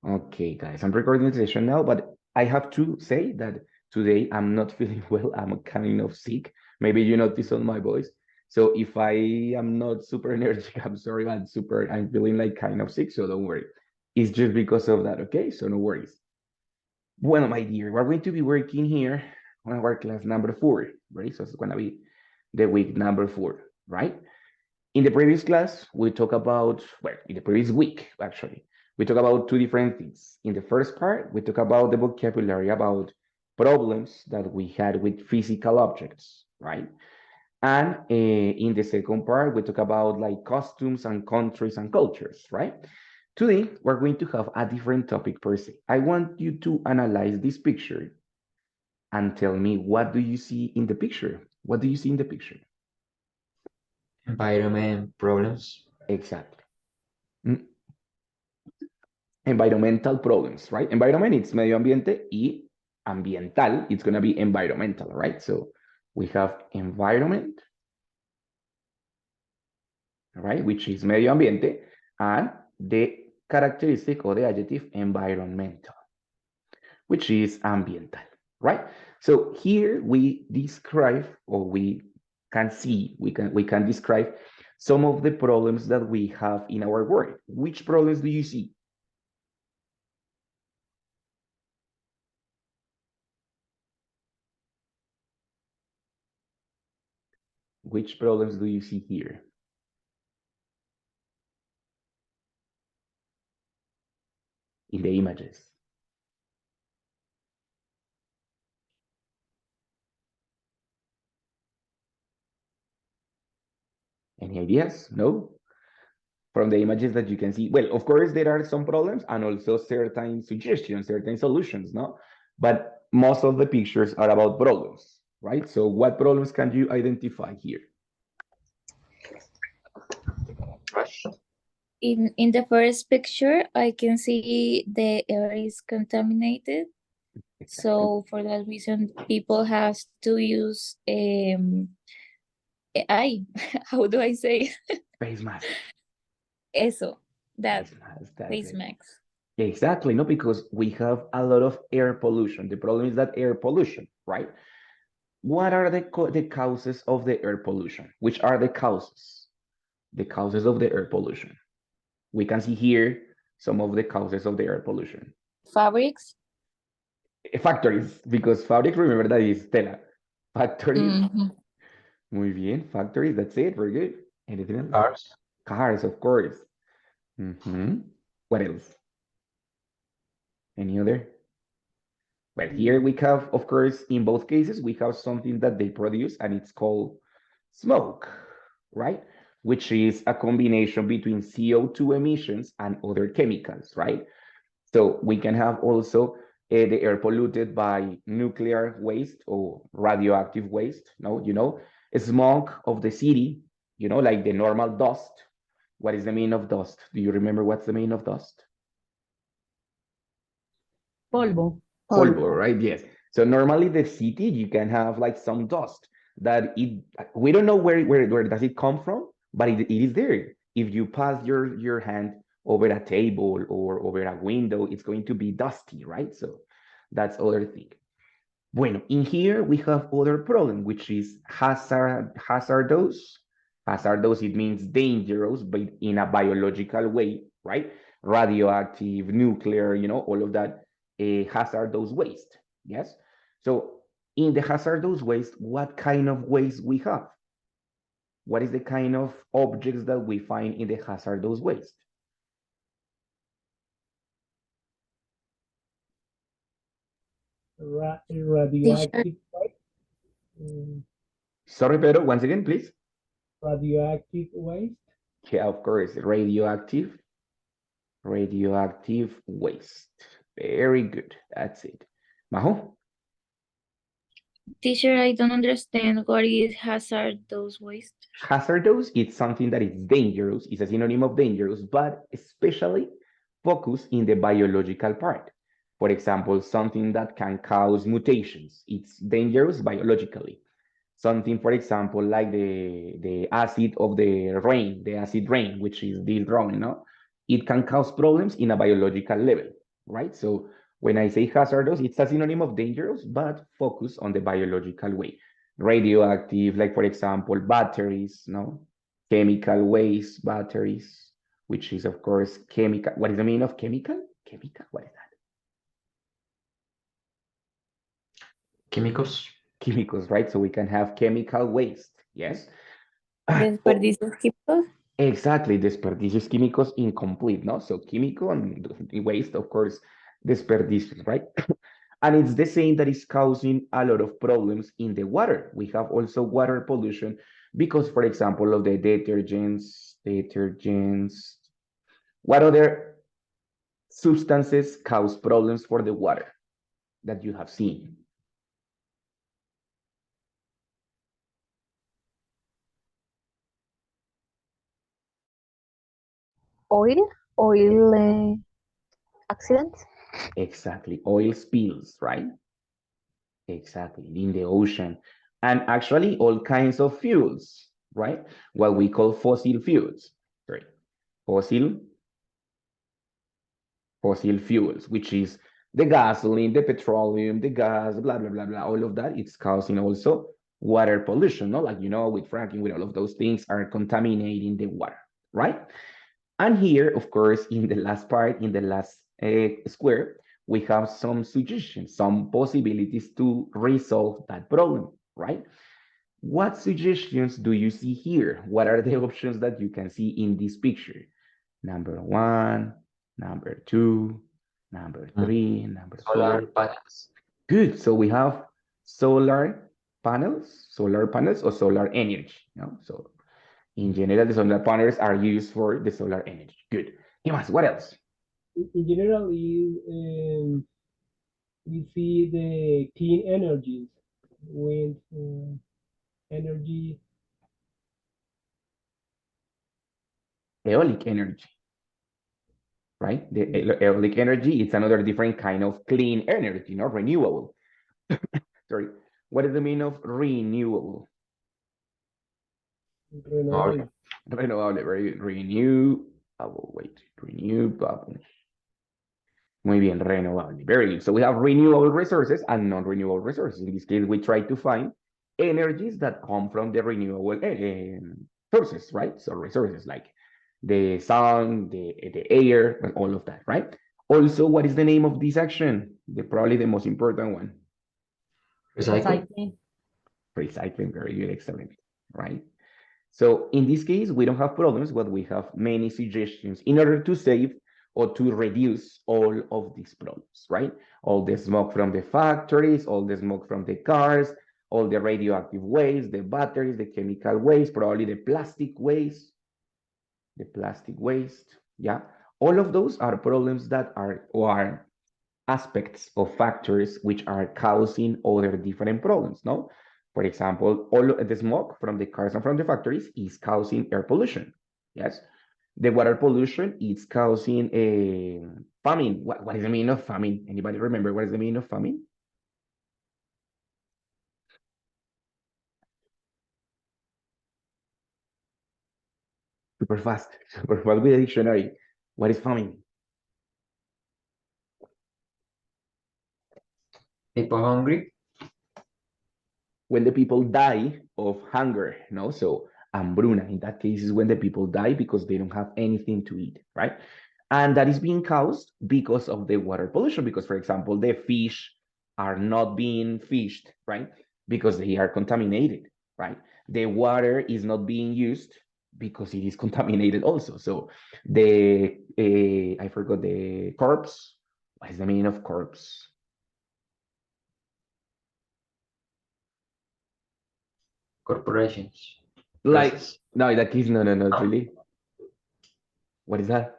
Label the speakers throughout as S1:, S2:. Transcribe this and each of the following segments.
S1: Okay, guys, I'm recording the session now, but I have to say that today I'm not feeling well. I'm kind of sick. Maybe you notice on my voice. So if I am not super energetic, I'm sorry, I'm feeling like kind of sick, so don't worry. It's just because of that, okay? So no worries. Well, my dear, we're going to be working here on our class number 4, right? So it's gonna be the week number 4, right? In the previous class, we talked about, well, in the previous week, actually, we talked about two different things. In the first part, we talked about the vocabulary about problems that we had with physical objects, right? And in the second part, we talk about like costumes and countries and cultures, right? Today, we're going to have a different topic per se. I want you to analyze this picture and tell me, what do you see in the picture? What do you see in the picture?
S2: Environment problems.
S1: Exactly. Mm, environmental problems, right? Environment, it's medio ambiente, y ambiental, it's going to be environmental, right? So we have environment, right, which is medio ambiente, and the characteristic or the adjective environmental, which is ambiental, right? So here we describe, or we can see, we can describe some of the problems that we have in our world. Which problems do you see? Which problems do you see here? In the images? Any ideas? No? From the images that you can see? Well, of course, there are some problems and also certain suggestions, certain solutions, no? But most of the pictures are about problems, right? So what problems can you identify here?
S3: In the first picture, I can see the air is contaminated.
S1: Exactly.
S3: So for that reason, people have to use I how do I say
S1: Face mask.
S3: eso that
S1: Face mask, that's
S3: face
S1: it.
S3: mask.
S1: Exactly, no, because we have a lot of air pollution. The problem is that air pollution, right? What are the causes of the air pollution? Which are the causes? The causes of the air pollution. We can see here some of the causes of the air pollution.
S3: Fabrics.
S1: Factories, because fabrics, remember that is tela. Factories,
S3: Mhm.
S1: muy bien. Factories, that's it, very good. Anything else?
S2: Cars.
S1: Cars, of course. What else? Any other? Well, here we have, of course, in both cases, we have something that they produce and it's called smoke, right? Which is a combination between CO2 emissions and other chemicals, right? So we can have also the air polluted by nuclear waste or radioactive waste. No, smoke of the city, like the normal dust. What is the meaning of dust? Do you remember what's the meaning of dust?
S4: Polvo.
S1: Polvo, right? Yes. So normally the city, you can have like some dust that we don't know where does it come from, but it is there. If you pass your hand over a table or over a window, it's going to be dusty, right? So that's other thing. Bueno, in here we have other problem, which is hazardous. Hazardous, it means dangerous, but in a biological way, right? Radioactive, nuclear, all of that hazardous waste. Yes. So in the hazardous waste, what kind of waste we have? What is the kind of objects that we find in the hazardous waste?
S4: Radioactive waste.
S1: Sorry, Pedro, once again, please.
S4: Radioactive waste.
S1: Yeah, of course, radioactive waste. Very good. That's it. Majo?
S3: Teacher, I don't understand what is hazardous waste.
S1: Hazardous, it's something that is dangerous. It's a synonym of dangerous, but especially focus in the biological part. For example, something that can cause mutations. It's dangerous biologically. Something, for example, like the acid of the acid rain, which is this drawing, no? It can cause problems in a biological level. right? So when I say hazardous, it's a synonym of dangerous, but focus on the biological way. Radioactive, like for example, batteries, no? Chemical waste, batteries, which is of course chemical. What is the meaning of chemical? Chemical, what is that?
S2: Químicos.
S1: Chemicals, right? So we can have chemical waste, yes?
S3: Desperdicios químicos.
S1: Exactly, desperdicios químicos incomplete, no? So químico and waste, of course, desperdicios, right? And it's the same that is causing a lot of problems in the water. We have also water pollution because, for example, of the detergents, what other substances cause problems for the water that you have seen?
S5: oil accidents.
S1: Exactly, oil spills, right? Exactly, in the ocean. And actually all kinds of fuels, right? What we call fossil fuels, sorry, fossil fuels, which is the gasoline, the petroleum, the gas, blah, blah, blah, blah, all of that. It's causing also water pollution, no? Like, you know, with fracking, with all of those things are contaminating the water, right? And here, of course, in the last part, in the last square, we have some suggestions, some possibilities to resolve that problem, right? What suggestions do you see here? What are the options that you can see in this picture? Number one, number two, number three, number
S2: Solar
S1: four.
S2: panels.
S1: Good. So we have solar panels or solar energy. No? So in general, the solar panels are used for the solar energy. Good. ¿Qué más? What else?
S4: In general, we see the clean energies, wind energy,
S1: Aeolic energy, right? The aeolic energy, it's another different kind of clean energy, no? Renewable. Sorry. What is the meaning of renewable?
S4: renewable.
S1: Renewable, very good. Renewable, wait, renewable. Muy bien, renovable. Very good. So we have renewable resources and non-renewable resources. In this case, we try to find energies that come from the renewable sources, right? So resources like the sun, the air, and all of that, right? Also, what is the name of this action? Probably the most important one.
S2: Recycle.
S1: Recycling, very good, excellent, right? So in this case, we don't have problems, but we have many suggestions in order to save or to reduce all of these problems, right? All the smoke from the factories, all the smoke from the cars, all the radioactive waste, the batteries, the chemical waste, probably the plastic waste, yeah. All of those are problems that are aspects of factors which are causing other different problems, no? For example, all of the smoke from the cars and from the factories is causing air pollution, yes? The water pollution is causing a famine. What is the meaning of famine? Anybody remember what is the meaning of famine? Super fast, super fast with the dictionary. What is famine?
S2: People hungry.
S1: When the people die of hunger, no? So hambruna, in that case, is when the people die because they don't have anything to eat, right? And that is being caused because of the water pollution, because, for example, the fish are not being fished, right? Because they are contaminated, right? The water is not being used because it is contaminated also. So I forgot the corpse. What is the meaning of corpse?
S2: Corporations.
S1: Like,
S2: Empresas.
S1: no, in that case, no, not really. What is that?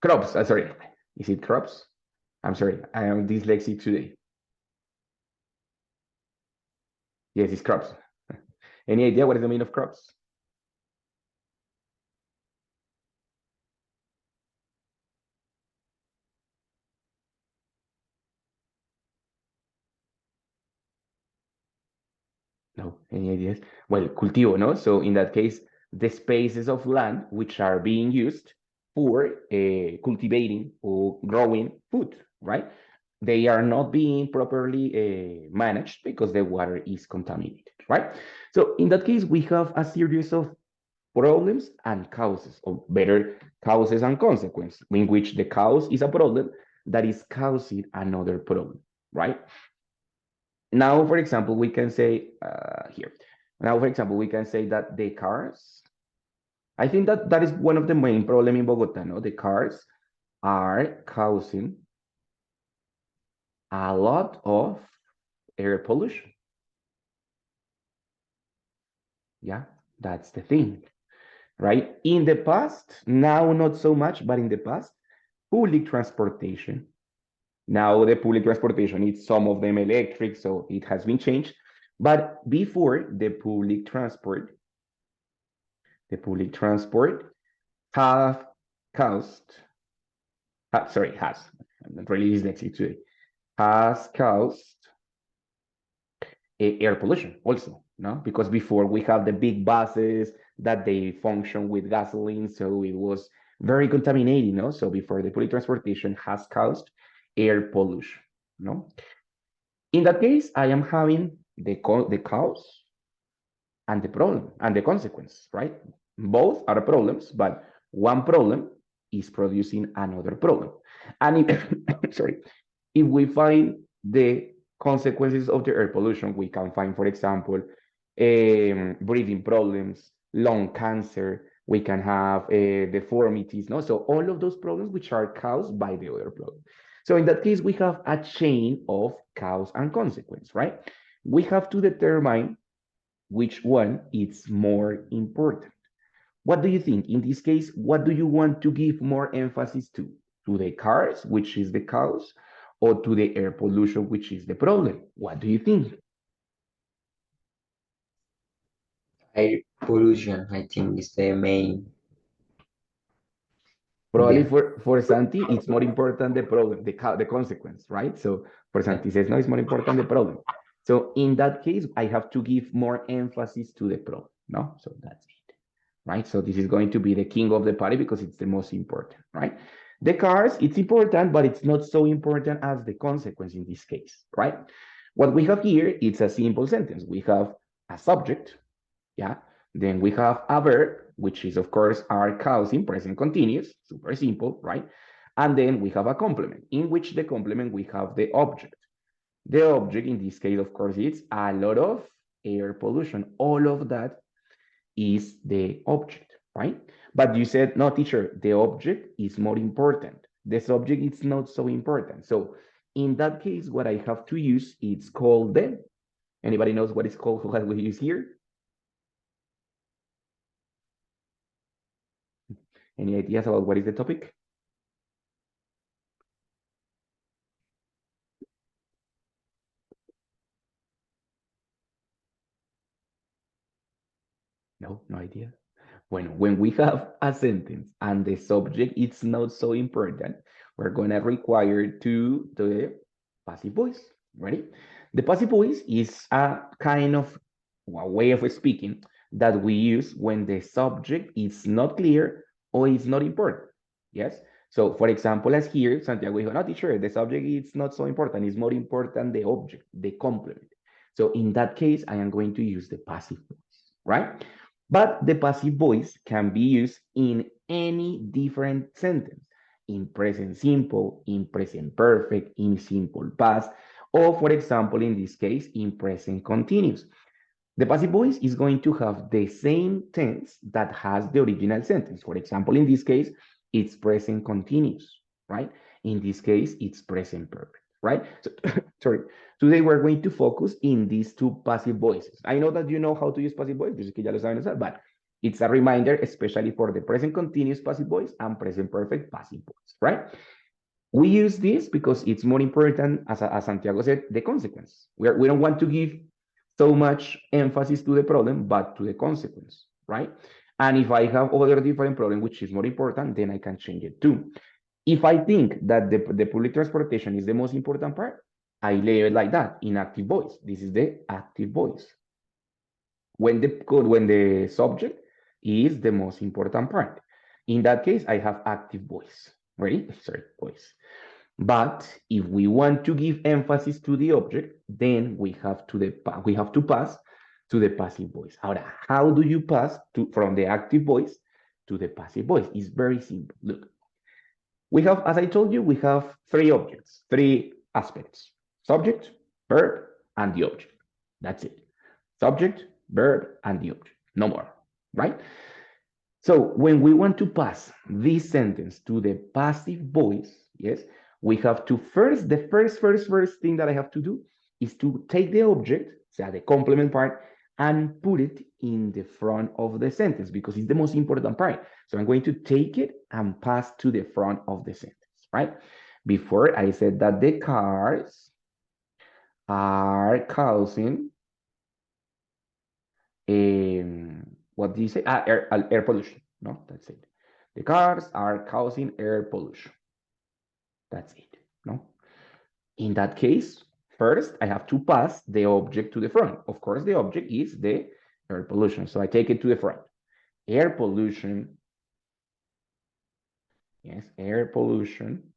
S1: Crops, sorry. Is it crops? I'm sorry, I am dyslexic today. Yes, it's crops. Any idea what is the meaning of crops? No, any ideas? Well, cultivo, no? So in that case, the spaces of land which are being used for cultivating or growing food, right? They are not being properly managed because the water is contaminated, right? So in that case, we have a series of problems and causes, or better, causes and consequences, in which the cause is a problem that is causing another problem, right? Now, for example, we can say here. Now, for example, we can say that the cars, I think that that is one of the main problem in Bogota, no? The cars are causing a lot of air pollution. Yeah, that's the thing, right? In the past, now not so much, but in the past, public transportation. Now the public transportation is some of them electric, so it has been changed. But before the public transport have caused, has, I'm not really dyslexic today, has caused air pollution also, no? Because before we have the big buses that they function with gasoline, so it was very contaminating, no? So before the public transportation has caused air pollution, no? In that case, I am having the cause and the problem and the consequence, right? Both are problems, but one problem is producing another problem. And if, sorry, if we find the consequences of the air pollution, we can find, for example, breathing problems, lung cancer, we can have deformities, no? So all of those problems which are caused by the other problem. So in that case, we have a chain of cause and consequence, right? We have to determine which one is more important. What do you think? In this case, what do you want to give more emphasis to? To the cars, which is the cause, or to the air pollution, which is the problem? What do you think?
S2: Air pollution, I think, is the main.
S1: Probably
S2: Yeah.
S1: for Santi, it's more important the problem, the consequence, right? So for Santi says, no, it's more important the problem. So in that case, I have to give more emphasis to the problem, no? So that's it, right? So this is going to be the king of the party because it's the most important, right? The cars, it's important, but it's not so important as the consequence in this case, right? What we have here, it's a simple sentence. We have a subject, yeah? Then we have a verb, which is, of course, our cause in present continuous, super simple, right? And then we have a complement, in which the complement, we have the object. The object, in this case, of course, it's a lot of air pollution. All of that is the object, right? But you said, no, teacher, the object is more important. The subject is not so important. So in that case, what I have to use, it's called the, anybody knows what it's called, what we use here? Any ideas about what is the topic? No, no idea. When we have a sentence and the subject is not so important, we're gonna require to the passive voice. Ready? The passive voice is a kind of a way of speaking that we use when the subject is not clear or is not important. Yes. So, for example, as here, Santiago dijo, no, teacher, the subject is not so important. It's more important the object, the complement. So, in that case, I am going to use the passive voice, right? But the passive voice can be used in any different sentence, in present simple, in present perfect, in simple past, or for example, in this case, in present continuous. The passive voice is going to have the same tense that has the original sentence. For example, in this case, it's present continuous, right? In this case, it's present perfect, right? So, sorry. Today we're going to focus in these two passive voices. I know that you know how to use passive voice, que ya lo saben usar, but it's a reminder, especially for the present continuous passive voice and present perfect passive voice, right? We use this because it's more important, as Santiago said, the consequence. We don't want to give so much emphasis to the problem, but to the consequence, right? And if I have other different problem, which is more important, then I can change it too. If I think that the public transportation is the most important part, I label it like that, in active voice. This is the active voice. When the subject is the most important part. In that case, I have active voice. Ready? Sorry, voice. But if we want to give emphasis to the object, then we have to pass to the passive voice. Ahora, how do you pass from the active voice to the passive voice? It's very simple. Look, we have, as I told you, we have three objects, three aspects: subject, verb, and the object. That's it. Subject, verb, and the object. No more, right? So when we want to pass this sentence to the passive voice, yes, we have to the first thing that I have to do is to take the object, so the complement part, and put it in the front of the sentence because it's the most important part. So I'm going to take it and pass to the front of the sentence, right? Before I said that the cars are causing, what did you say? Air pollution. No, that's it. The cars are causing air pollution. That's it. No. In that case, first I have to pass the object to the front. Of course, the object is the air pollution. So I take it to the front. Air pollution. Yes, air pollution.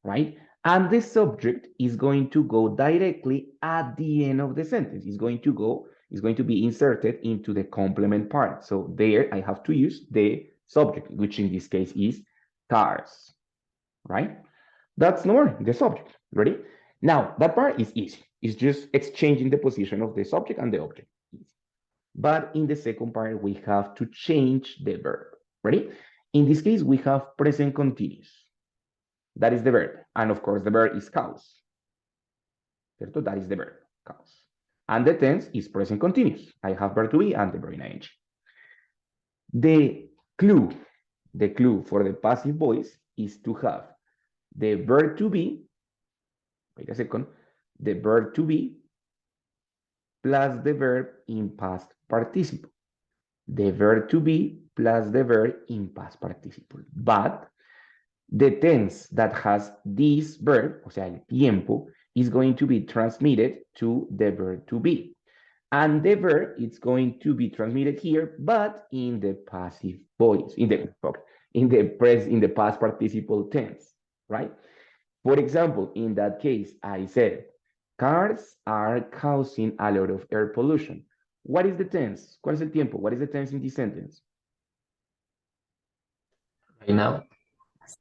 S1: Right? And the subject is going to go directly at the end of the sentence. It's going to be inserted into the complement part. So there I have to use the subject, which in this case is cars, right? That's the subject. Ready? Now, that part is easy. It's just exchanging the position of the subject and the object. But in the second part, we have to change the verb. Ready? In this case, we have present continuous. That is the verb. And of course, the verb is cause. That is the verb, cause. And the tense is present continuous. I have verb to be and the verb in ing. The clue for the passive voice is to have the verb to be, wait a second, the verb to be plus the verb in past participle. The verb to be plus the verb in past participle. But the tense that has this verb, o sea, el tiempo, is going to be transmitted to the verb to be. And the verb is going to be transmitted here, but in the passive voice, in the past participle tense, right? For example, in that case, I said, cars are causing a lot of air pollution. What is the tense? ¿Cuál es el tiempo? What is the tense in this sentence?
S2: Right now.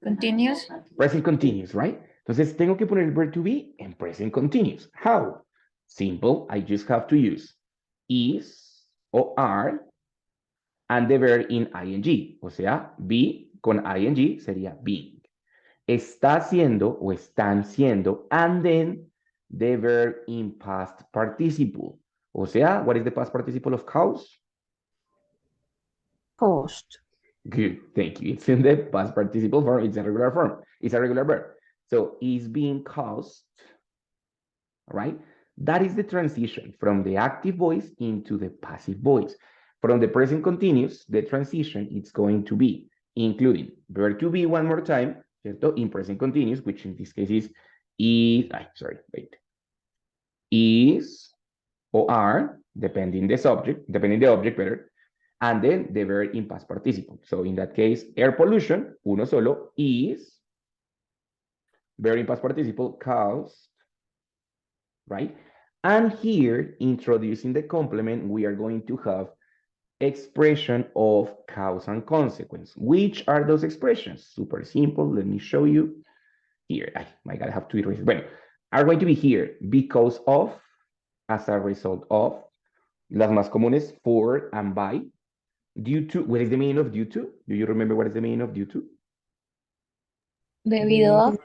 S3: Continuous.
S1: Present continuous, right? Entonces tengo que poner el verb to be en present continuous. How? Simple. I just have to use is o are and the verb in ing. O sea, be con ing sería being. Está haciendo o están siendo, and then the verb in past participle. O sea, what is the past participle of cause?
S5: Post.
S1: Good, thank you. It's in the past participle form. It's a regular form. It's a regular verb. So is being caused, right? That is the transition from the active voice into the passive voice. From the present continuous, the transition is going to be including verb to be one more time, ¿cierto? In present continuous, which in this case is is or are, depending the object better, and then the verb in past participle. So in that case, air pollution, uno solo, is, verb in past participle, caused, right? And here, introducing the complement, we are going to have expression of cause and consequence. Which are those expressions? Super simple. Let me show you here. My God, I have to erase it. Bueno, are going to be here because of, as a result of, las más comunes, for and by, due to. What is the meaning of due to? Do you remember what is the meaning of due to?
S3: Debido a.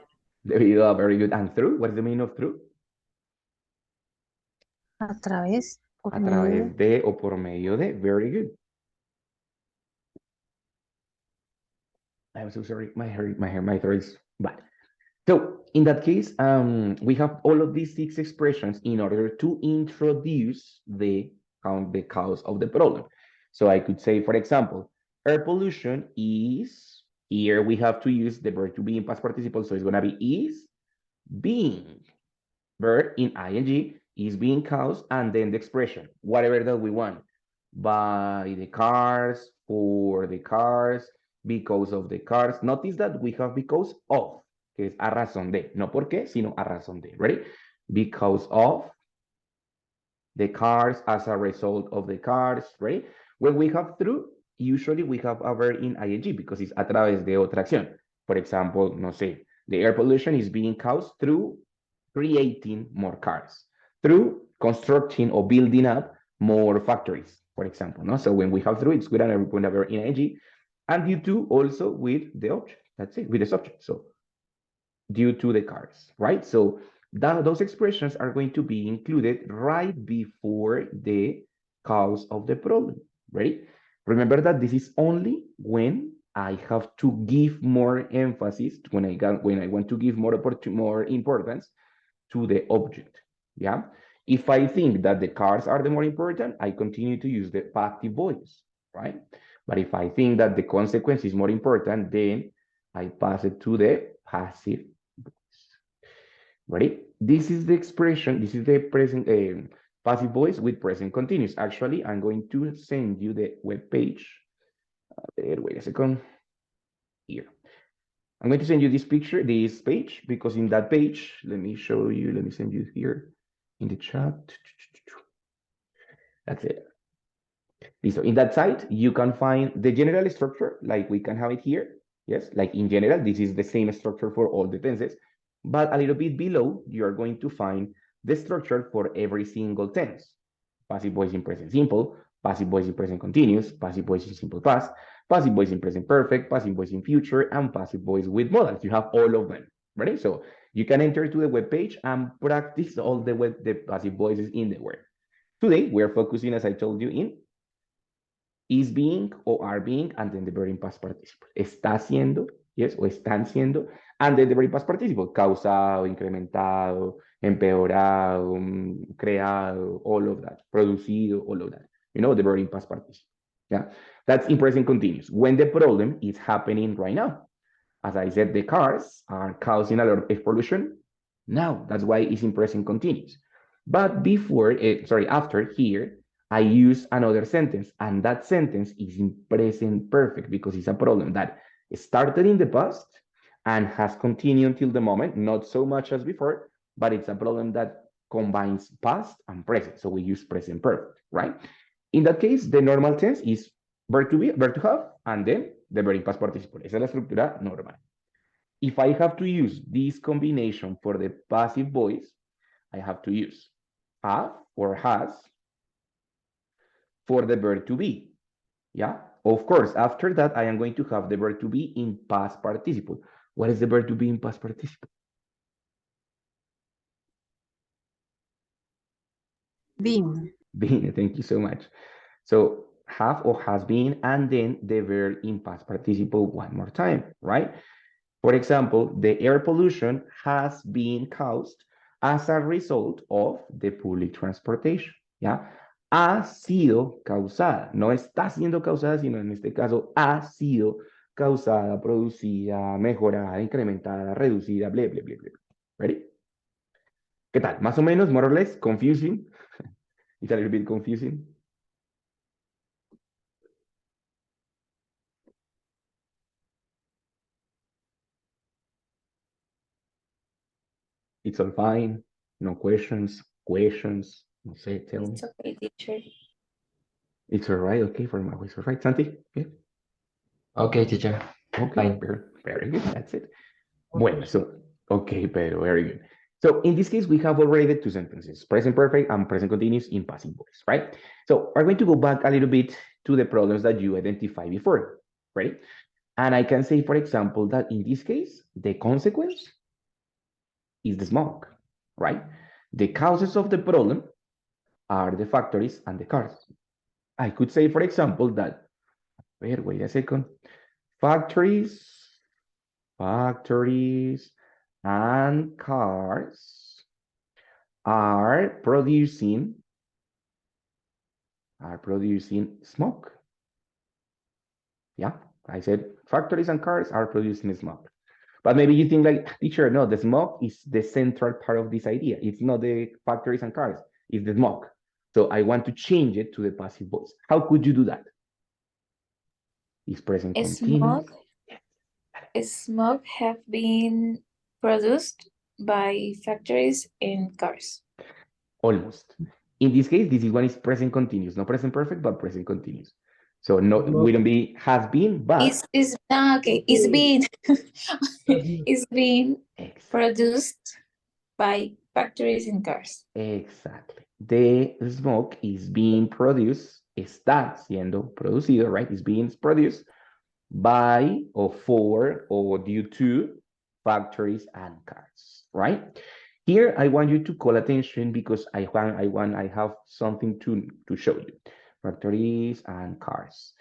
S1: Debido a, very good. And through, what is the meaning of through?
S5: A través.
S1: A través de o por medio de. Very good. I'm so sorry. My throat is bad. So in that case, we have all of these 6 expressions in order to introduce the cause of the problem. So I could say, for example, air pollution is, here we have to use the verb to be in past participle. So it's going to be is being. Verb in ing is being caused, and then the expression, whatever that we want. by the cars, for the cars, because of the cars. Notice that we have because of, que es a razón de, no por qué, sino a razón de, ready? Because of the cars, as a result of the cars, right? When we have through, usually we have a verb in ing because it's a través de otra acción. For example, no sé, the air pollution is being caused through creating more cars, through constructing or building up more factories, for example. No? So when we have through, it's with a verb in ing, and due to also with the object. That's it, with the subject. So due to the cars, right? So those expressions are going to be included right before the cause of the problem, right? Remember that this is only when I have to give more emphasis, when I want to give more importance to the object, yeah? If I think that the cars are the more important, I continue to use the passive voice, right? But if I think that the consequence is more important, then I pass it to the passive voice. Ready? This is the expression, this is the present passive voice with present continuous. Actually, I'm going to send you the web page. Wait a second. Here. I'm going to send you this page, because in that page, let me show you, let me send you here in the chat. That's it. So in that site, you can find the general structure, like we can have it here. Yes, like in general, this is the same structure for all the tenses. But a little bit below, you are going to find the structure for every single tense. Passive voice in present simple, passive voice in present continuous, passive voice in simple past, passive voice in present perfect, passive voice in future, and passive voice with modals. You have all of them, ready? So you can enter to the web page and practice all the passive voices in the word. Today, we're focusing, as I told you, in is being or are being, and then the verb in past participle. Está haciendo, yes, o están siendo, and then the verb in past participle. Causado, incrementado, empeorado, creado, all of that. Producido, all of that. You know, the verb in past participle. Yeah, that's in present continuous. When the problem is happening right now. As I said, the cars are causing a lot of air pollution now. That's why it's in present continuous. But before, after here, I use another sentence, and that sentence is in present perfect because it's a problem that started in the past and has continued until the moment, not so much as before, but it's a problem that combines past and present. So we use present perfect, right? In that case, the normal tense is verb to be, verb to have, and then the verb in past participle. Esa es la estructura normal. If I have to use this combination for the passive voice, I have to use have or has for the verb to be. Yeah, of course, after that, I am going to have the verb to be in past participle. What is the verb to be in past participle?
S6: Been.
S1: Been, thank you so much. So have or has been, and then the verb in past participle one more time, right? For example, the air pollution has been caused as a result of the public transportation, yeah? Ha sido causada, no está siendo causada, sino en este caso ha sido causada, producida, mejorada, incrementada, reducida, bla, bla, bla, bla. Ready? ¿Qué tal? Más o menos, more or less, confusing. It's a little bit confusing. It's all fine. No questions. No sé, tell me.
S3: It's okay, teacher.
S1: It's all right. Okay, for my voice. All right, Santi? Okay.
S2: Okay, teacher.
S1: Okay,
S2: Fine.
S1: very good. That's it. Bueno, so, okay, Pedro, very good. So in this case, we have already the two sentences, present perfect and present continuous in passive voice, right? So we're going to go back a little bit to the problems that you identified before, right? And I can say, for example, that in this case, the consequence is the smoke, right? The causes of the problem are the factories and the cars. I could say, for example, that, wait a second, factories and cars are producing smoke. Yeah, I said factories and cars are producing smoke. But maybe you think like, teacher, no, the smoke is the central part of this idea. It's not the factories and cars, it's the smoke. So I want to change it to the passive voice. How could you do that? Is present continuous.
S3: Smoke have been produced by factories and cars.
S1: Almost. In this case, this is one is present continuous, not present perfect, but present continuous. So no,
S4: Smoke.
S1: wouldn't be has been, but
S3: Okay. It's been
S4: Produced.
S3: it's been
S1: exactly.
S3: produced by factories and cars.
S1: Exactly. The smoke is being produced, está siendo producido, right? It's being produced by or for or due to factories and cars, right? Here, I want you to call attention because I have something to show you. Factories and cars.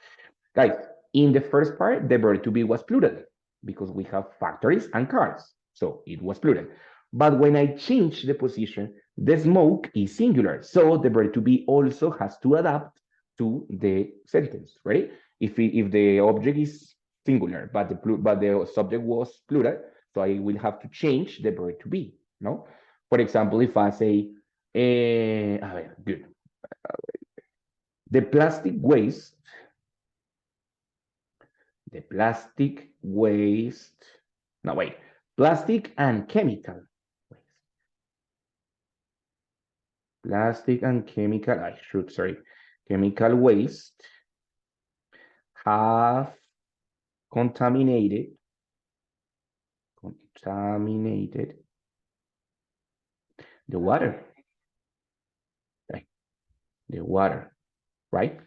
S1: Guys, in the first part, the verb to be was plural because we have factories and cars. So it was plural. But when I change the position, the smoke is singular. So the verb to be also has to adapt to the sentence, right? If the object is singular, but the subject was plural, so I will have to change the verb to be, no? For example, if I say, good. The plastic waste no, wait, plastic and chemical waste. Chemical waste have contaminated the water. Right? The water, right?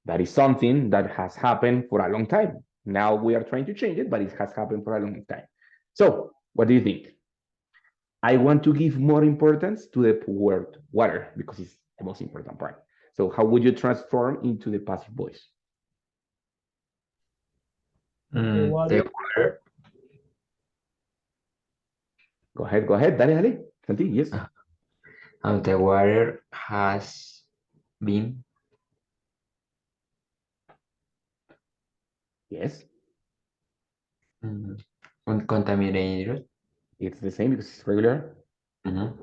S1: That is something that has happened for a long time. Now we are trying to change it, but it has happened for a long time. So what do you think? I want to give more importance to the word water because it's the most important part. So how would you transform into the passive voice?
S2: The
S4: water.
S2: water.
S1: Go ahead, dale. Continue, yes.
S2: The water has been
S1: Yes,
S2: contaminated.
S1: it's the same because it's regular.
S2: Mhm.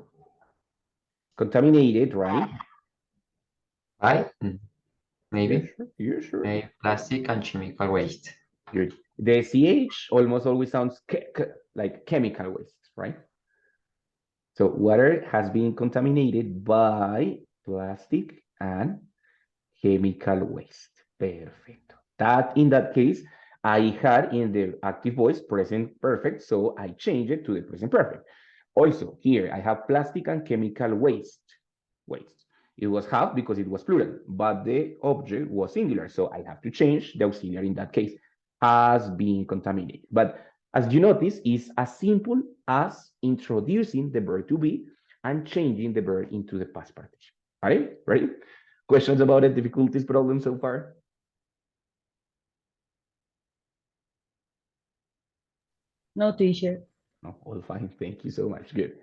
S1: Contaminated, right?
S2: By maybe
S1: Yeah, sure.
S2: plastic and chemical waste.
S1: Good. The CH almost always sounds like chemical waste, right? So water has been contaminated by plastic and chemical waste. Perfect. That in that case, I had in the active voice present perfect, so I changed it to the present perfect. Also, here I have plastic and chemical waste. Waste. It was half because it was plural, but the object was singular, so I have to change the auxiliary in that case. Has been contaminated. But as you notice, it's as simple as introducing the verb to be and changing the verb into the past participle. All right? Right? Questions about the difficulties problem so far?
S6: No, teacher.
S1: No, all fine. Thank you so much. Good.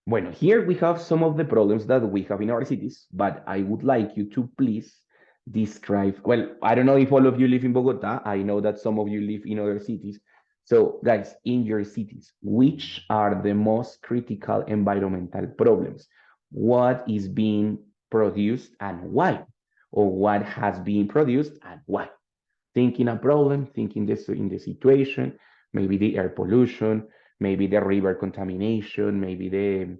S1: Bueno, here we have some of the problems that we have in our cities, but I would like you to please describe. Well, I don't know if all of you live in Bogota. I know that some of you live in other cities. So, guys, in your cities, which are the most critical environmental problems? What is being produced and why? Or what has been produced and why? Thinking a problem, thinking this in the situation, maybe the air pollution, maybe the river contamination, maybe the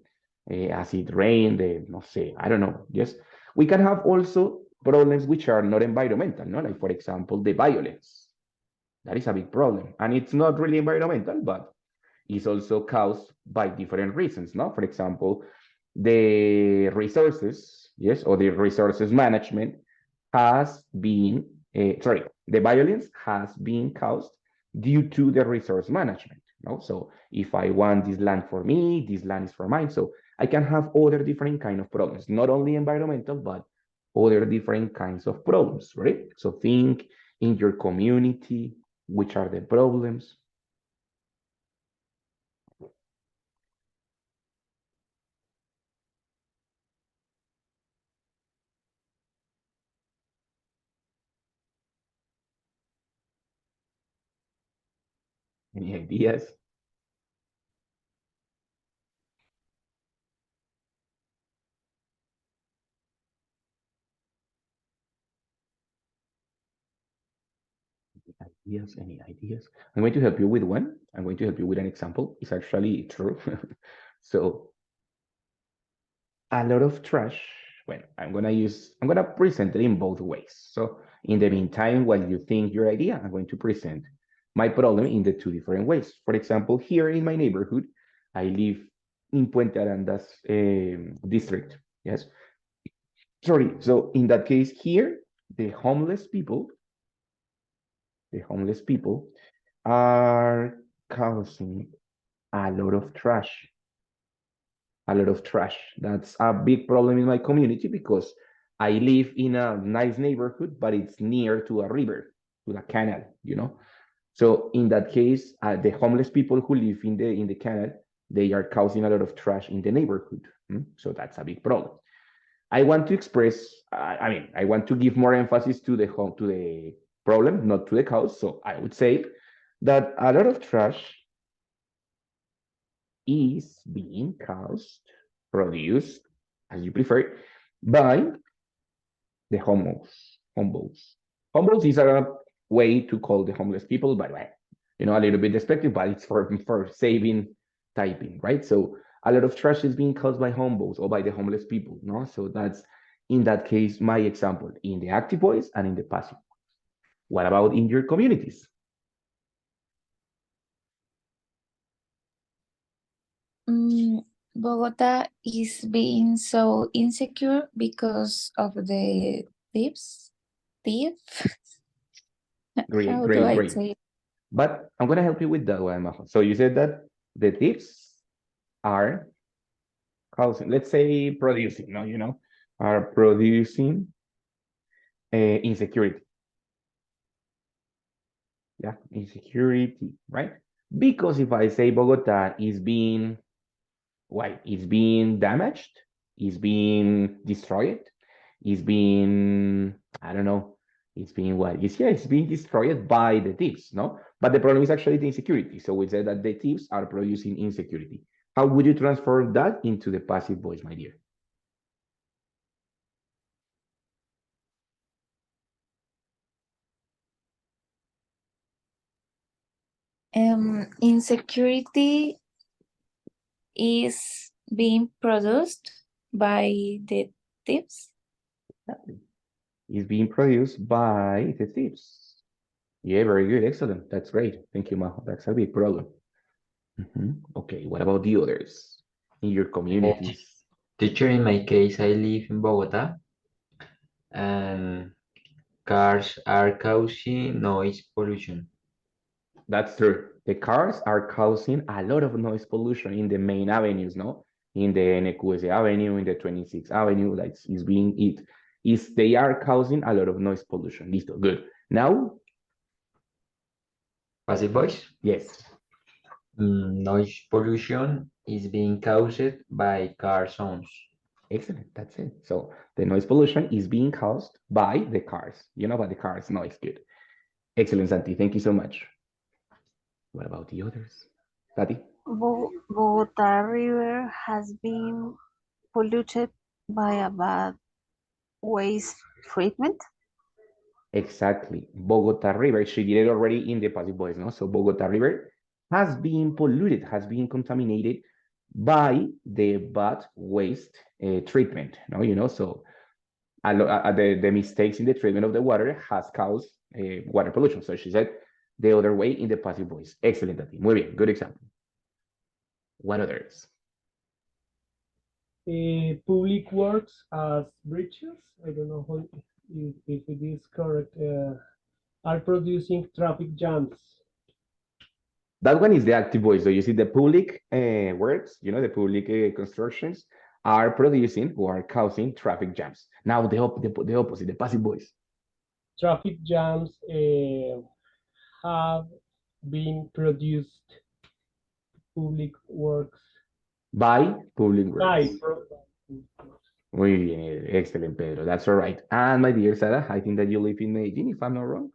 S1: acid rain, the no say, I don't know. Yes, we can have also problems which are not environmental, no? Like for example, the violence. That is a big problem, and it's not really environmental, but it's also caused by different reasons, no? For example, the resources, yes, or the resources management has been, the violence has been caused due to the resource management, no? So if I want this land for me, this land is for mine. So I can have other different kind of problems, not only environmental, but other different kinds of problems, right? So think in your community, which are the problems. Any ideas? Yes, any ideas? I'm going to help you with one. I'm going to help you with an example. It's actually true. So a lot of trash. Well, I'm gonna present it in both ways. So in the meantime, while you think your idea, I'm going to present my problem in the two different ways. For example, here in my neighborhood, I live in Puente Arandas district. Yes. Sorry. So in that case, here, the homeless people are causing a lot of trash. A lot of trash. That's a big problem in my community because I live in a nice neighborhood, but it's near to a river, to the canal, you know. So in that case, the homeless people who live in the canal, they are causing a lot of trash in the neighborhood. So that's a big problem. I want to express, I mean, I want to give more emphasis to the problem, not to the cause. So I would say that a lot of trash is being caused, produced, as you prefer, by the homos. Homos is a way to call the homeless people, but you know, a little bit despective, but it's for saving typing, right? So a lot of trash is being caused by homos or by the homeless people, no? So that's in that case my example in the active voice and in the passive. What about in your communities?
S3: Bogota is being so insecure because of the thieves. Thief?
S1: Great,
S3: How do
S1: great,
S3: I
S1: great.
S3: say it?
S1: But I'm gonna help you with that one, Majo. So you said that the tips are causing, let's say producing, no, you know, are producing insecurity. Yeah, insecurity, right? Because if I say Bogota is being, why? It's being damaged, is being destroyed, is being, I don't know, it's being what? It's being destroyed by the thieves, no? But the problem is actually the insecurity. So we said that the thieves are producing insecurity. How would you transform that into the passive voice, my dear?
S3: Insecurity is being produced by the thieves.
S1: Is being produced by the thieves. Yeah, very good. Excellent. That's great. Thank you, Majo. That's a big problem. Okay, what about the others in your communities?
S2: Teacher, in my case, I live in Bogota, and cars are causing noise pollution.
S1: That's true. The cars are causing a lot of noise pollution in the main avenues, no? In the NQS Avenue, in the 26th Avenue, like is being it. Is they are causing a lot of noise pollution. Listo, good. Now,
S2: Passive voice?
S1: yes,
S2: Noise pollution is being caused by car sounds.
S1: excellent. That's it. So the noise pollution is being caused by the cars, you know, by the cars noise. Good. Excellent, Santi. Thank you so much. What about the others? Tati?
S5: Bogota River has been polluted by a bad waste treatment.
S1: Exactly. Bogota River, she did it already in the passive voice, no? So Bogota River has been polluted, has been contaminated by the bad waste treatment, no? You know, so the mistakes in the treatment of the water has caused water pollution. So she said the other way in the passive voice. Excellent, Tati. Muy bien. Good example. What others?
S4: Public works as bridges. I don't know if it is correct. Are producing traffic jams.
S1: That one is the active voice. So you see the public works, you know, the public constructions are producing or are causing traffic jams. Now the opposite, the passive voice.
S4: Traffic jams have been produced public works
S1: By public
S4: by
S1: works. Muy bien, excellent, Pedro. That's all right. And my dear Sarah, I think that you live in Medellin, if I'm not wrong.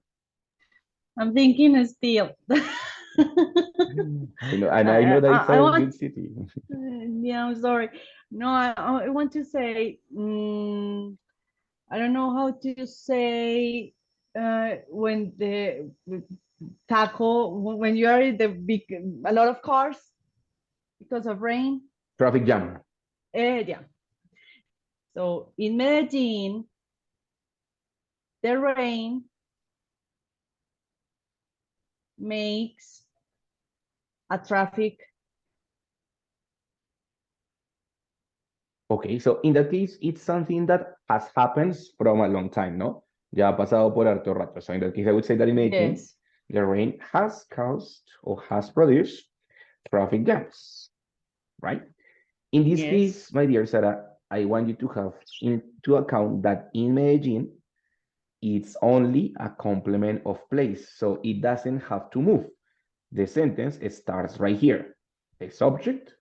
S6: I'm thinking still.
S1: I know, and I know that it's
S6: I
S1: a
S6: want,
S1: good city.
S6: yeah, I'm sorry. No, I want to say, I don't know how to say when tackle when you are in the big, a lot of cars because of rain?
S1: Traffic jam.
S6: Yeah. So in Medellin, the rain makes a traffic.
S1: Okay, so in that case, it's something that has happened from a long time, no? Ya ha pasado por harto rato. So in that case, I would say that in Medellin,
S6: Yes.
S1: the rain has caused or has produced traffic jams, right? In this
S6: Yes.
S1: case, my dear Sarah, I want you to have into account that in Medellin, it's only a complement of place, so it doesn't have to move. The sentence starts right here. The subject,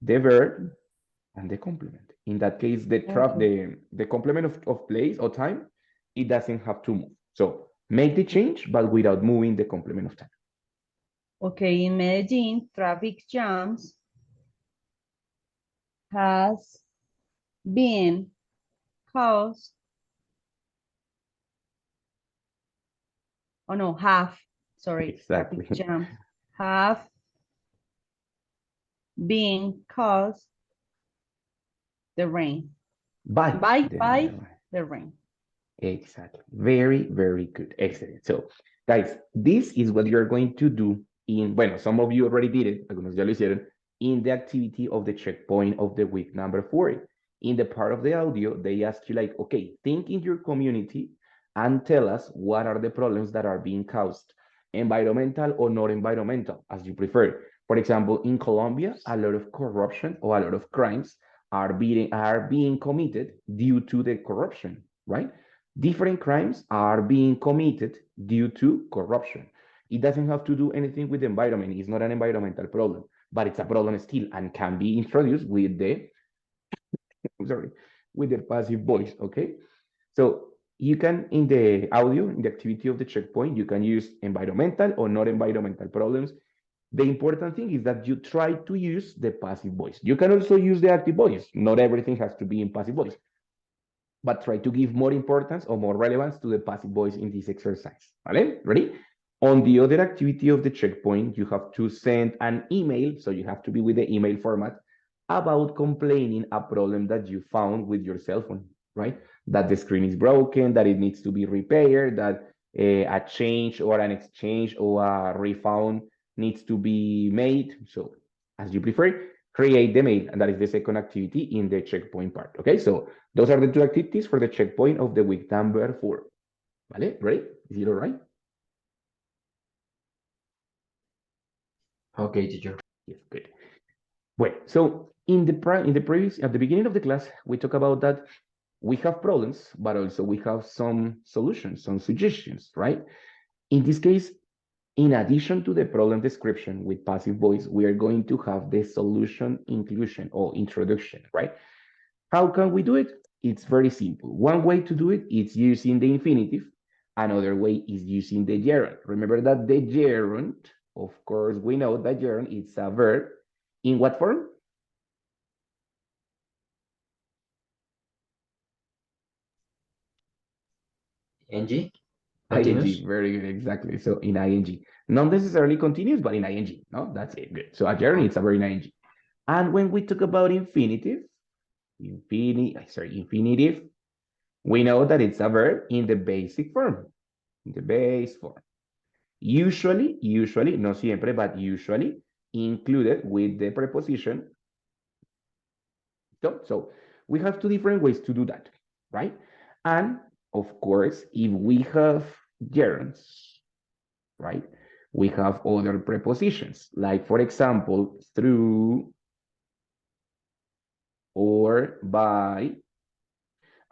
S1: the verb, and the complement. In that case, the complement of place or time, it doesn't have to move. So make the change, but without moving the complement of time.
S6: Okay, in Medellin, traffic jams has been caused. Oh no, sorry,
S1: Exactly.
S6: traffic jams have been caused the rain.
S1: By
S6: The rain.
S1: Exactly. Very, very good. Excellent. So, guys, this is what you're going to do in, bueno, some of you already did it, algunos ya lo hicieron, in the activity of the checkpoint of the week number 4. In the part of the audio, they ask you like, okay, think in your community and tell us what are the problems that are being caused, environmental or not environmental, as you prefer. For example, in Colombia, a lot of corruption or a lot of crimes are being committed due to the corruption, right? Different crimes are being committed due to corruption. It doesn't have to do anything with the environment. It's not an environmental problem, but it's a problem still and can be introduced with the, with the passive voice, okay? So you can, in the audio, in the activity of the checkpoint, you can use environmental or not environmental problems. The important thing is that you try to use the passive voice. You can also use the active voice. Not everything has to be in passive voice, but try to give more importance or more relevance to the passive voice in this exercise. ¿Vale? Ready? On the other activity of the checkpoint, you have to send an email, so you have to be with the email format, about complaining a problem that you found with your cell phone, right? That the screen is broken, that it needs to be repaired, that a change or an exchange or a refund needs to be made. So as you prefer, create the mail, and that is the second activity in the checkpoint part, okay? So those are the two activities for the checkpoint of the week number 4. ¿Vale? Ready? Is it all right?
S2: Okay, teacher.
S1: Yes, good. Well, so in the previous, at the beginning of the class, we talked about that we have problems, but also we have some solutions, some suggestions, right? In this case, in addition to the problem description with passive voice, we are going to have the solution inclusion or introduction, right? How can we do it? It's very simple. One way to do it is using the infinitive. Another way is using the gerund. Remember that the gerund, of course, we know that gerund is a verb. In what form?
S2: NG? Continuous?
S1: ing, very good, exactly. So in ing, not necessarily continuous, but in ing. No, that's it. Good. So a gerund, it's a verb in ing. And when we talk about infinitive, infinitive, we know that it's a verb in the basic form, in the base form. Usually, no siempre, but usually included with the preposition. So we have two different ways to do that, right? And of course, if we have gerunds, right, we have other prepositions, like for example, through or by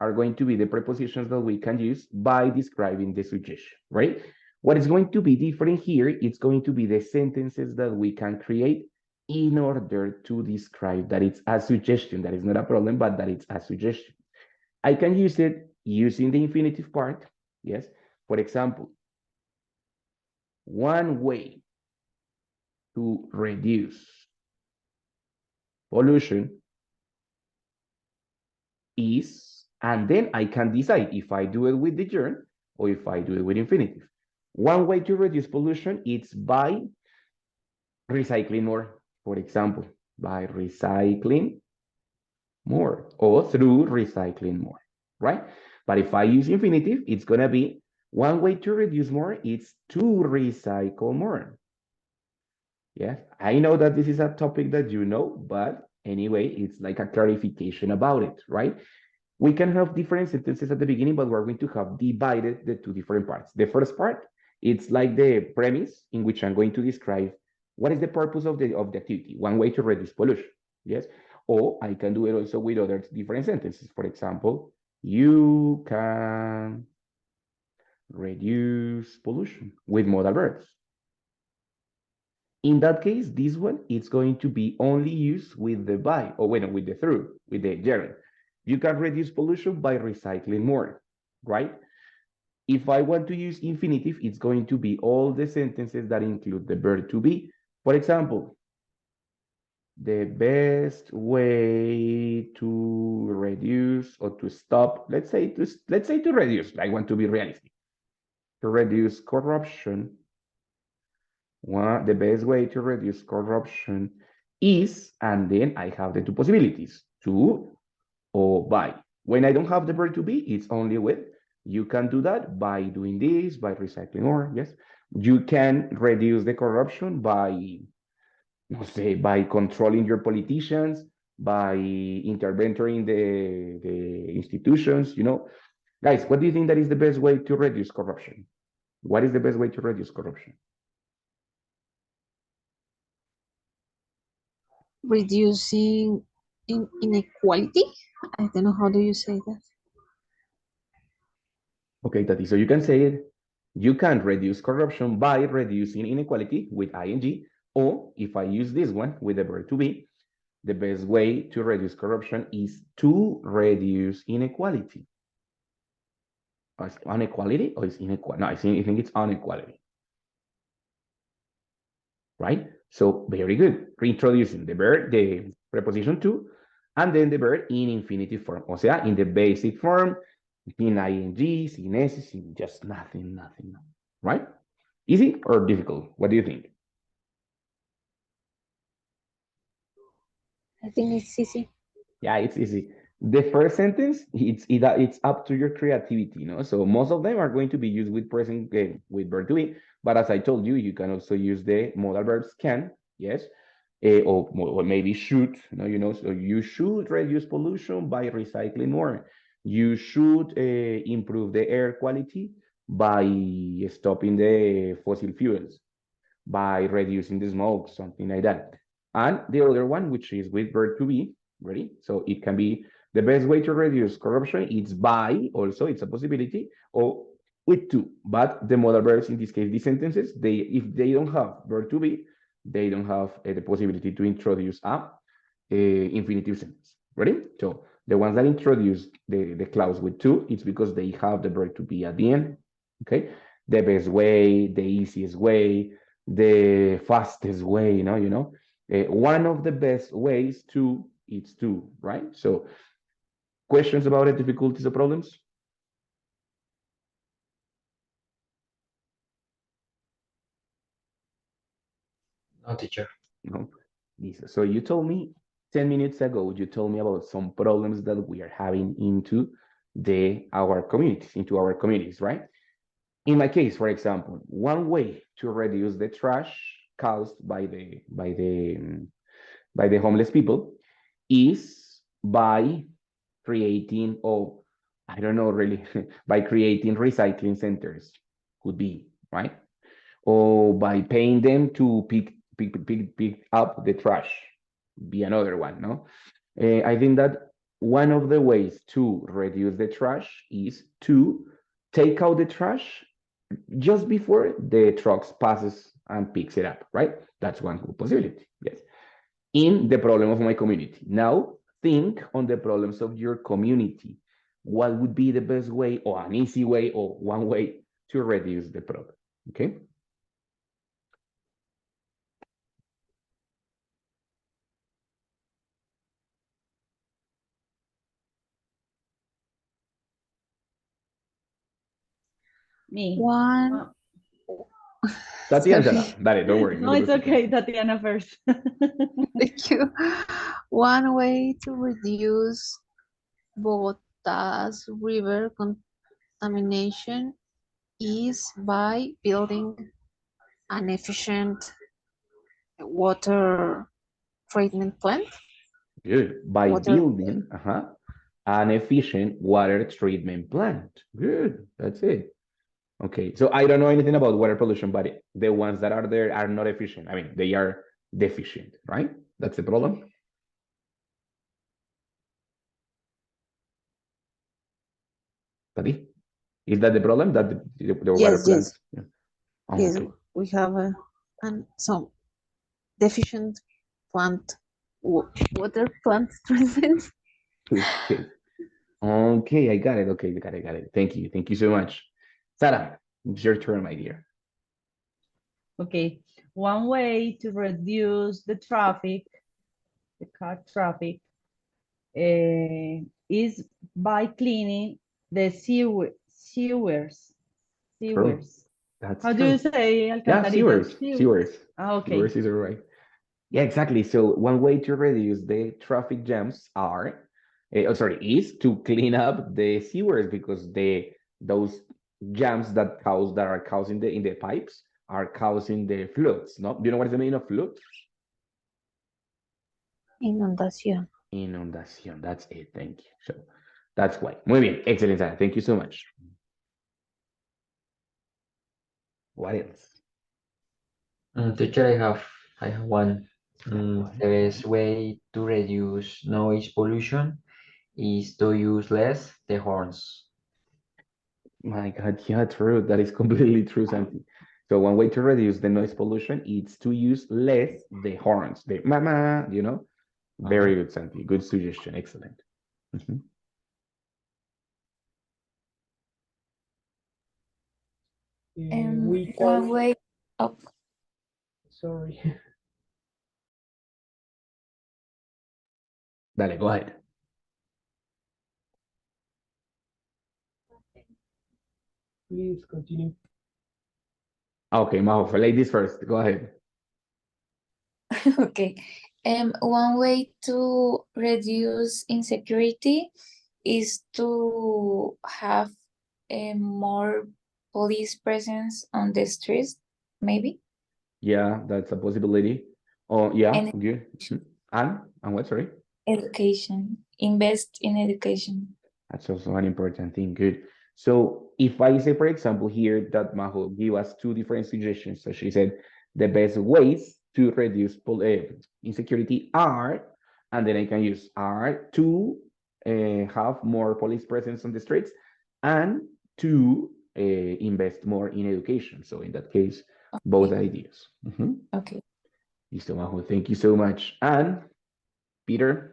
S1: are going to be the prepositions that we can use by describing the suggestion, right? What is going to be different here, it's going to be the sentences that we can create in order to describe that it's a suggestion, that is not a problem, but that it's a suggestion. I can use it using the infinitive part, yes? For example, one way to reduce pollution is, and then I can decide if I do it with the gerund or if I do it with infinitive. One way to reduce pollution is by recycling more, for example, by recycling more or through recycling more, right? But if I use infinitive, it's going to be one way to reduce more is to recycle more. Yes, I know that this is a topic that you know, but anyway, it's like a clarification about it, right? We can have different sentences at the beginning, but we're going to have divided the two different parts. The first part, it's like the premise in which I'm going to describe what is the purpose of the activity, one way to reduce pollution, yes? Or I can do it also with other different sentences. For example, you can reduce pollution with modal verbs. In that case, this one is going to be only used with the by, or well, with the through, with the gerund. You can reduce pollution by recycling more, right? If I want to use infinitive, it's going to be all the sentences that include the verb to be. For example, the best way to reduce or to stop, let's say to reduce, I want to be realistic, to reduce corruption. The best way to reduce corruption is, and then I have the two possibilities, to or by. When I don't have the verb to be, it's only with. You can do that by doing this, by recycling more, yes. You can reduce the corruption by, say, by controlling your politicians, by interventing the institutions, you know. Guys, what do you think that is the best way to reduce corruption? What is the best way to reduce corruption?
S5: Reducing inequality. I don't know how do you say that.
S1: Okay, Tati, so you can say it. You can reduce corruption by reducing inequality with ing, or if I use this one with the verb to be, the best way to reduce corruption is to reduce inequality. Or is inequality or is inequality? No, I think it's inequality. Right? So very good. Reintroducing the verb, the preposition to, and then the verb in infinitive form. O sea, in the basic form, in ing, sin s, sin just nothing. Right? Easy or difficult? What do you think?
S5: I think it's easy.
S1: Yeah, it's easy. The first sentence, it's up to your creativity, you know. So most of them are going to be used with present with verb to be. But as I told you, you can also use the modal verbs can, yes, or maybe should, you know. So you should reduce pollution by recycling more. You should improve the air quality by stopping the fossil fuels, by reducing the smoke, something like that. And the other one, which is with verb to be, ready? So it can be the best way to reduce corruption. It's by, also, it's a possibility, or with to. But the modal verbs, in this case, these sentences, if they don't have verb to be, they don't have the possibility to introduce a infinitive sentence. Ready? So the ones that introduce the clause with to, it's because they have the verb to be at the end. Okay? The best way, the easiest way, the fastest way, one of the best ways to, it's to, right? So questions about it, difficulties or problems?
S2: No, teacher.
S1: No. So you told me 10 minutes ago, you told me about some problems that we are having into our communities, right? In my case, for example, one way to reduce the trash caused by the homeless people is by creating, or I don't know really, by creating recycling centers, could be, right? Or by paying them to pick up the trash, be another one, no? I think that one of the ways to reduce the trash is to take out the trash just before the trucks passes and picks it up, right? That's one possibility, yes. In the problem of my community. Now, think on the problems of your community. What would be the best way, or an easy way, or one way to reduce the problem, okay?
S6: Me.
S3: One
S1: Tatiana,
S5: Sorry.
S1: dale, don't worry.
S6: No,
S1: te
S6: it's
S1: preocupes.
S6: okay, Tatiana first.
S5: Thank you. One way to reduce Bogota's river contamination is by building an efficient water treatment plant.
S1: Good. By
S5: Water,
S1: building an efficient water treatment plant. Good. That's it. Okay. So I don't know anything about water pollution, but the ones that are there are not efficient. I mean, they are deficient, right? That's the problem. Tati? Is that the problem? That the water
S5: yes,
S1: plants?
S5: yes,
S1: Yeah.
S5: yes.
S1: Okay.
S5: We have some deficient plant water plant treatment.
S1: Okay. Okay, I got it. Okay, got it. Thank you. Thank you so much. Sarah, it's your turn, my dear.
S6: Okay, one way to reduce the traffic, the car traffic, is by cleaning the sewers.
S1: True. That's
S6: How do
S1: true.
S6: you say
S1: Yeah,
S6: alcantaritas?
S1: sewers.
S6: Okay.
S1: Sewers is right. Yeah, exactly. So one way to reduce the traffic jams is to clean up the sewers because those jams that are causing in the pipes are causing the floods. No, do you know what is the meaning of flood?
S5: Inundación.
S1: Inundación. That's it. Thank you. So that's why. Muy bien. Excellent, Sarah. Thank you so much. What else?
S2: Teacher, I have one. The best way to reduce noise pollution is to use less the horns.
S1: My God, yeah, true. That is completely true, Santi. So one way to reduce the noise pollution is to use less the horns, the mama, Very good, Santi. Good suggestion. Excellent. Mhm.
S4: We
S3: One
S4: can,
S3: way. Oh,
S4: sorry.
S1: Dale, go ahead.
S4: Please continue.
S1: Okay, Majo, ladies first. Go ahead.
S3: okay. One way to reduce insecurity is to have a more police presence on the streets, maybe.
S1: Yeah, that's a possibility. Oh, yeah,
S3: And
S1: good. And what, sorry?
S3: education. Invest in education.
S1: That's also an important thing. Good. So if I say, for example, here that Majo gave us two different suggestions. So she said the best ways to reduce insecurity are, and then I can use are to have more police presence on the streets and to invest more in education. So in that case, both
S3: Okay.
S1: ideas. Mhm.
S3: Okay.
S1: Listo, Majo. Thank you so much. And Peter?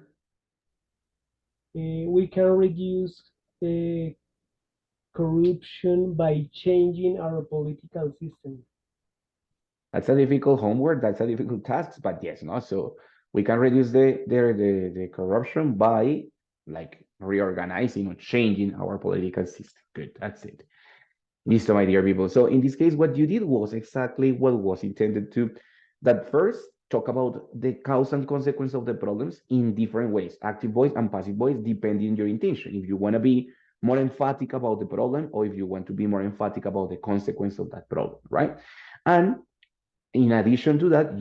S4: We can reduce corruption by changing our political system.
S1: That's a difficult homework. That's a difficult task, but yes, no. So we can reduce the corruption by like reorganizing or changing our political system. Good, that's it. Listo, my dear people. So in this case, what you did was exactly what was intended to. That first talk about the cause and consequence of the problems in different ways, active voice and passive voice, depending on your intention. If you want to be more emphatic about the problem, or if you want to be more emphatic about the consequence of that problem, right? And in addition to that,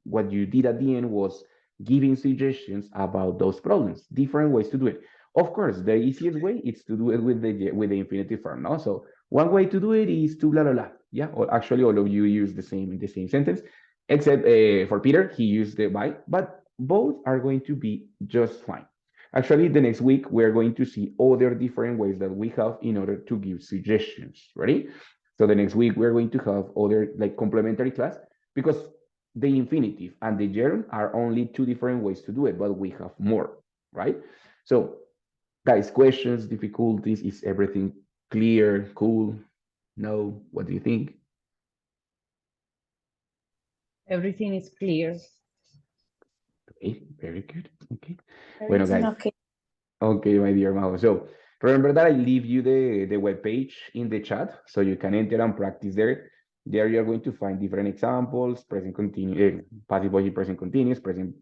S1: what you did at the end was giving suggestions about those problems, different ways to do it. Of course, the easiest way is to do it with the infinitive form. No, so one way to do it is to blah blah blah. Yeah, or actually all of you use the same sentence, except for Peter, he used the by, but both are going to be just fine. Actually, the next week we're going to see other different ways that we have in order to give suggestions. Ready? So the next week we're going to have other like complementary class because the infinitive and the gerund are only two different ways to do it, but we have more, right? So guys, questions, difficulties, is everything clear, cool? No, what do you think?
S6: Everything is clear.
S1: Okay, very good. Okay. Bueno,
S3: Everything
S1: guys.
S3: okay.
S1: Okay, my dear Majo. So remember that I leave you the web page in the chat so you can enter and practice there. There you are going to find different examples, present continuous, passive voice in present continuous, present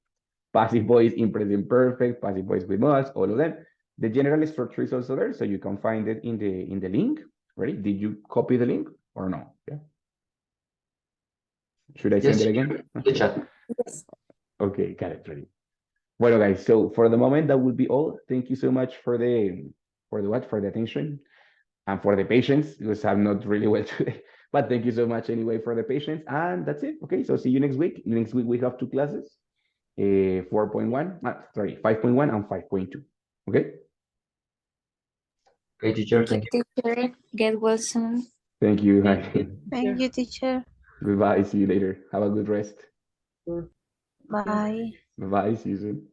S1: passive voice in present perfect, passive voice with modals, all of them. The general structure is also there, so you can find it in the link. Ready? Did you copy the link or no? Yeah. Should I send
S2: Yes,
S1: it again?
S2: the chat.
S1: Okay, got it. Ready. Well, guys, so for the moment, that will be all. Thank you so much for the attention and for the patience, because I'm not really well today. But thank you so much anyway for the patience. And that's it. Okay, so see you next week. Next week we have two classes, 4.1, 5.1 and 5.2. Okay.
S2: Okay, teacher, thank you.
S3: Teacher, get well soon.
S1: Thank you.
S2: Thank you.
S5: Thank you, teacher.
S1: Goodbye. See you later. Have a good rest.
S4: Sure.
S5: Bye.
S1: Bye. See you soon.